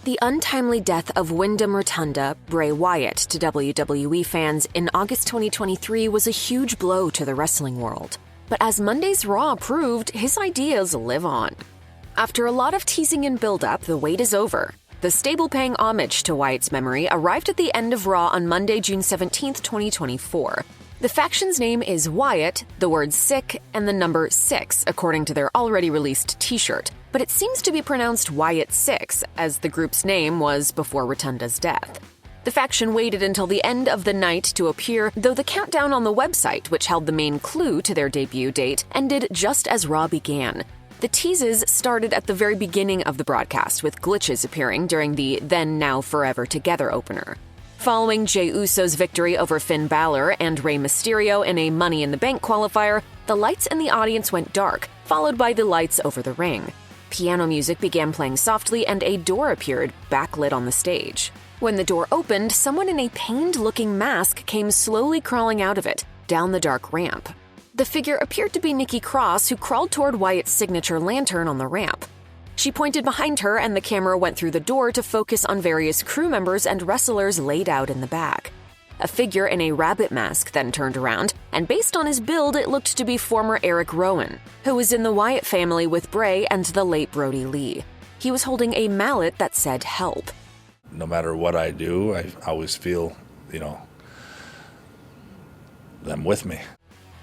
The untimely death of Windham Rotunda, Bray Wyatt, to WWE fans in August 2023 was a huge blow to the wrestling world. But as Monday's Raw proved, his ideas live on. After a lot of teasing and build-up, the wait is over. The stable paying homage to Wyatt's memory arrived at the end of Raw on Monday, June 17, 2024. The faction's name is Wyatt, the word sick, and the number 6, according to their already released t-shirt. But it seems to be pronounced Wyatt 6, as the group's name was before Rotunda's death. The faction waited until the end of the night to appear, though the countdown on the website, which held the main clue to their debut date, ended just as Raw began. The teases started at the very beginning of the broadcast, with glitches appearing during the Then Now Forever Together opener. Following Jey Uso's victory over Finn Balor and Rey Mysterio in a Money in the Bank qualifier, the lights in the audience went dark, followed by the lights over the ring. Piano music began playing softly and a door appeared, backlit on the stage. When the door opened, someone in a pained-looking mask came slowly crawling out of it, down the dark ramp. The figure appeared to be Nikki Cross, who crawled toward Wyatt's signature lantern on the ramp. She pointed behind her and the camera went through the door to focus on various crew members and wrestlers laid out in the back. A figure in a rabbit mask then turned around, and based on his build, it looked to be former Eric Rowan, who was in the Wyatt family with Bray and the late Brody Lee. He was holding a mallet that said help. No matter what I do, I always feel, them with me.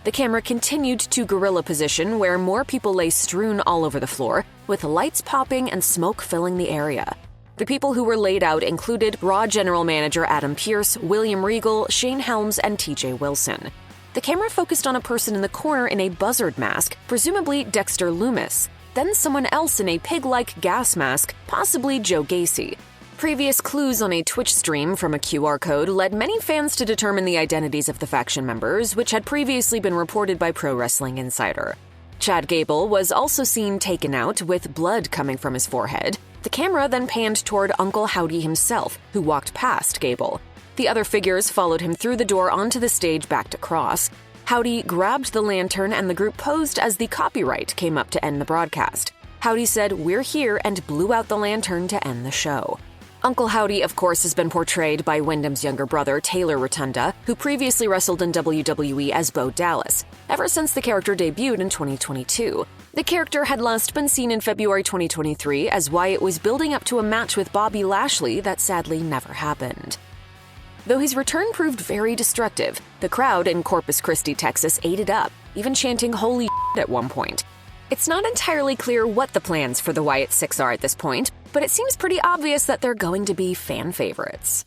The camera continued to gorilla position where more people lay strewn all over the floor, with lights popping and smoke filling the area. The people who were laid out included Raw General Manager Adam Pearce, William Regal, Shane Helms, and TJ Wilson. The camera focused on a person in the corner in a buzzard mask, presumably Dexter Lumis, then someone else in a pig-like gas mask, possibly Joe Gacy. Previous clues on a Twitch stream from a QR code led many fans to determine the identities of the faction members, which had previously been reported by Pro Wrestling Insider. Chad Gable was also seen taken out, with blood coming from his forehead. The camera then panned toward Uncle Howdy himself, who walked past Gable. The other figures followed him through the door onto the stage back to Cross. Howdy grabbed the lantern and the group posed as the copyright came up to end the broadcast. Howdy said, "We're here," and blew out the lantern to end the show. Uncle Howdy, of course, has been portrayed by Wyndham's younger brother, Taylor Rotunda, who previously wrestled in WWE as Bo Dallas, ever since the character debuted in 2022. The character had last been seen in February 2023 as Wyatt was building up to a match with Bobby Lashley that sadly never happened. Though his return proved very destructive, the crowd in Corpus Christi, Texas ate it up, even chanting "Holy shit" at one point. It's not entirely clear what the plans for the Wyatt 6 are at this point, but it seems pretty obvious that they're going to be fan favorites.